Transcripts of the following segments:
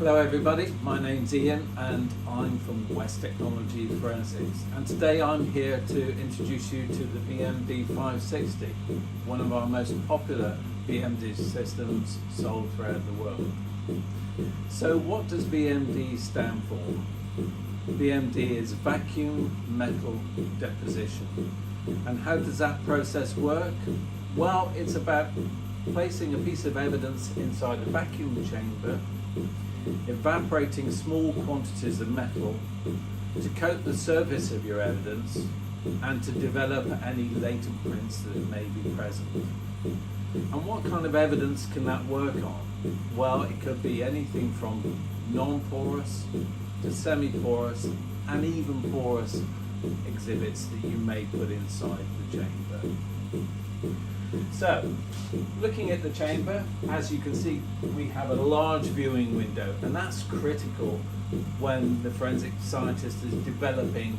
Hello everybody, my name's Ian and I'm from West Technology Forensics, and today I'm here to introduce you to the VMD560, one of our most popular VMD systems sold throughout the world. So what does VMD stand for? VMD is vacuum metal deposition. And how does that process work? Well, it's about placing a piece of evidence inside a vacuum chamber, evaporating small quantities of metal to coat the surface of your evidence and to develop any latent prints that may be present. And what kind of evidence can that work on? Well, it could be anything from non-porous to semi-porous and even porous exhibits that you may put inside the chamber. So, looking at the chamber, as you can see, we have a large viewing window, and that's critical when the forensic scientist is developing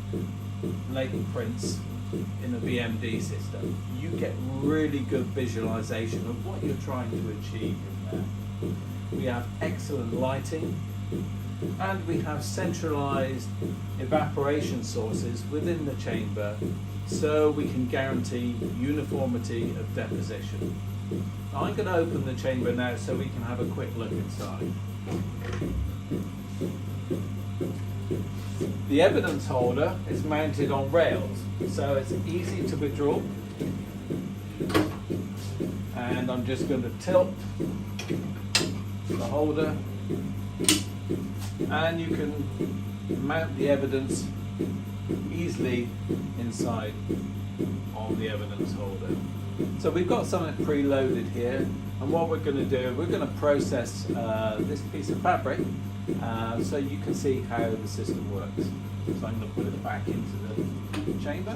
latent prints in a VMD system. You get really good visualization of what you're trying to achieve in there. We have excellent lighting, and we have centralized evaporation sources within the chamber, so we can guarantee uniformity of deposition. I'm going to open the chamber now so we can have a quick look inside. The evidence holder is mounted on rails, so it's easy to withdraw. And I'm just going to tilt the holder, and you can mount the evidence easily inside of the evidence holder. So we've got something preloaded here, and what we're going to do, we're going to process this piece of fabric so you can see how the system works. So I'm going to put it back into the chamber.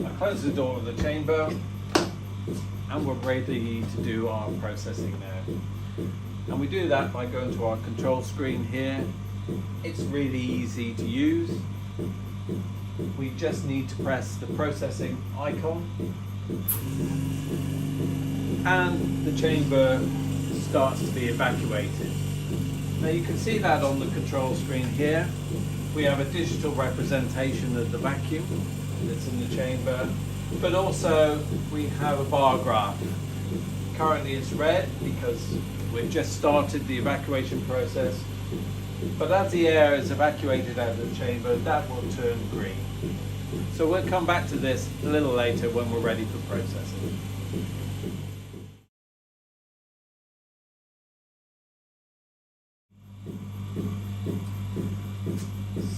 I close the door of the chamber, and we're ready to do our processing now. And we do that by going to our control screen here. It's really easy to use. We just need to press the processing icon, and the chamber starts to be evacuated. Now you can see that on the control screen here. We have a digital representation of the vacuum that's in the chamber, but also we have a bar graph. Currently it's red because we've just started the evacuation process, but as the air is evacuated out of the chamber, that will turn green. So we'll come back to this a little later when we're ready for processing.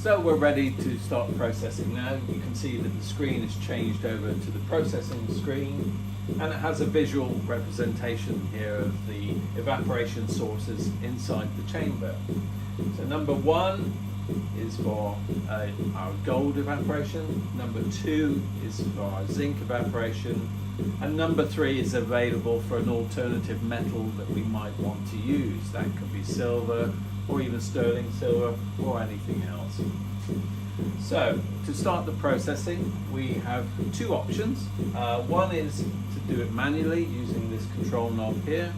So we're ready to start processing now. You can see that the screen has changed over to the processing screen, and it has a visual representation here of the evaporation sources inside the chamber. So number 1 is for our gold evaporation, number 2 is for our zinc evaporation, and number 3 is available for an alternative metal that we might want to use. That could be silver, or even sterling silver, or anything else. So, to start the processing, we have 2 options. One is to do it manually using this control knob here.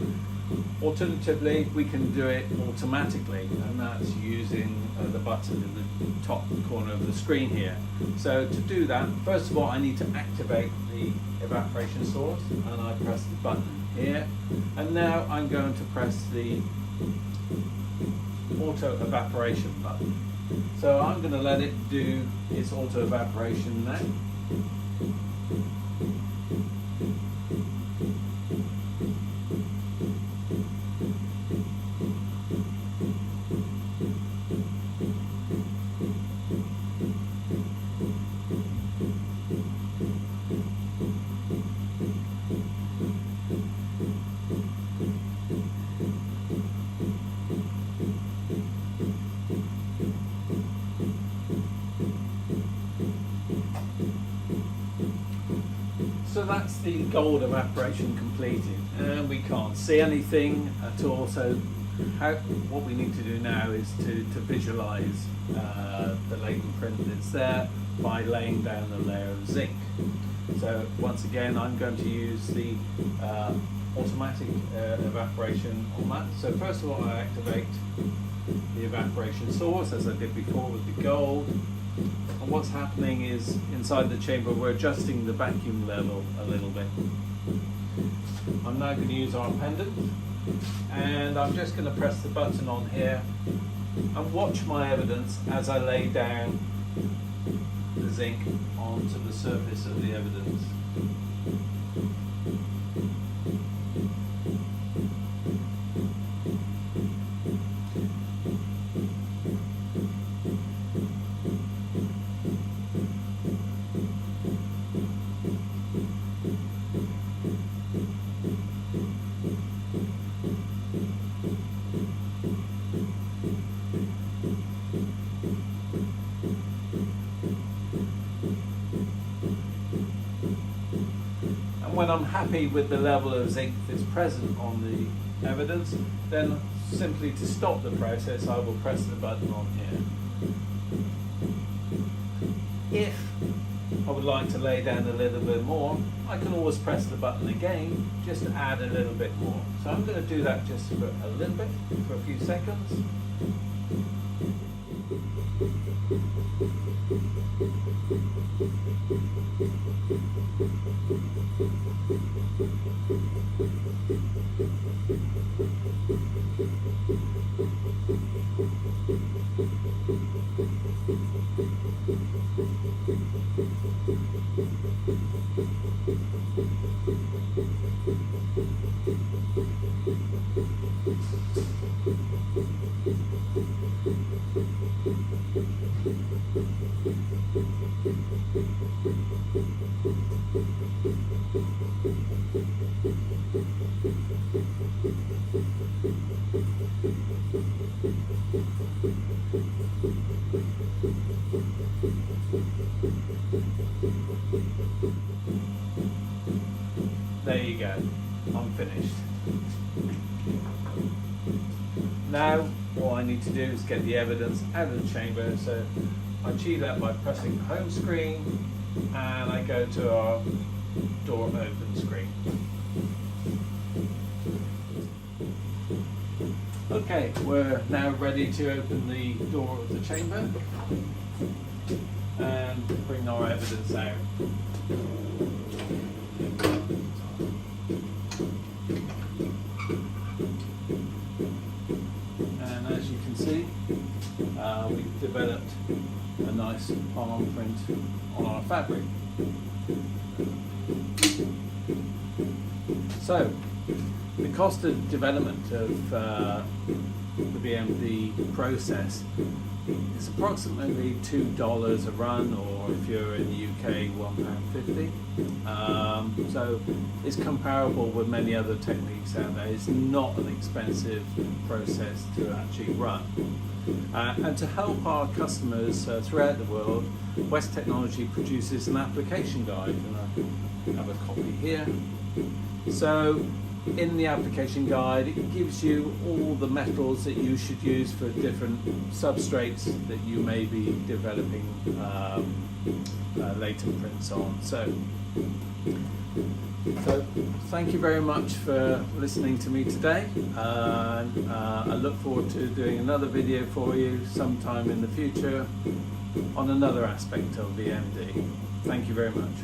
Alternatively, we can do it automatically, and that's using the button in the top corner of the screen here. So to do that, first of all, I need to activate the evaporation source, and I press the button here. And now I'm going to press the auto evaporation button. So I'm going to let it do its auto evaporation now. So that's the gold evaporation completed, and we can't see anything at all, so what we need to do now is to visualize the latent print that's there by laying down a layer of zinc. So once again, I'm going to use the automatic evaporation on that. So first of all, I activate the evaporation source as I did before with the gold. And what's happening is inside the chamber we're adjusting the vacuum level a little bit. I'm now going to use our pendant, and I'm just going to press the button on here and watch my evidence as I lay down the zinc onto the surface of the evidence. When I'm happy with the level of zinc that's present on the evidence, then simply to stop the process, I will press the button on here. If I would like to lay down a little bit more, I can always press the button again just to add a little bit more. So I'm going to do that just for a little bit, for a few seconds. There you go, I'm finished. Now all I need to do is get the evidence out of the chamber, so I achieve that by pressing the home screen and I go to our door open screen. Okay, we're now ready to open the door of the chamber and bring our evidence out. And as you can see, we've developed a nice palm print on our fabric. So, the cost of development of the VMD process is approximately $2 a run, or if you're in the UK, £1.50. So it's comparable with many other techniques out there. It's not an expensive process to actually run. And to help our customers throughout the world, West Technology produces an application guide, and I have a copy here. So in the application guide, it gives you all the metals that you should use for different substrates that you may be developing latent prints on. So thank you very much for listening to me today. I look forward to doing another video for you sometime in the future on another aspect of VMD. Thank you very much.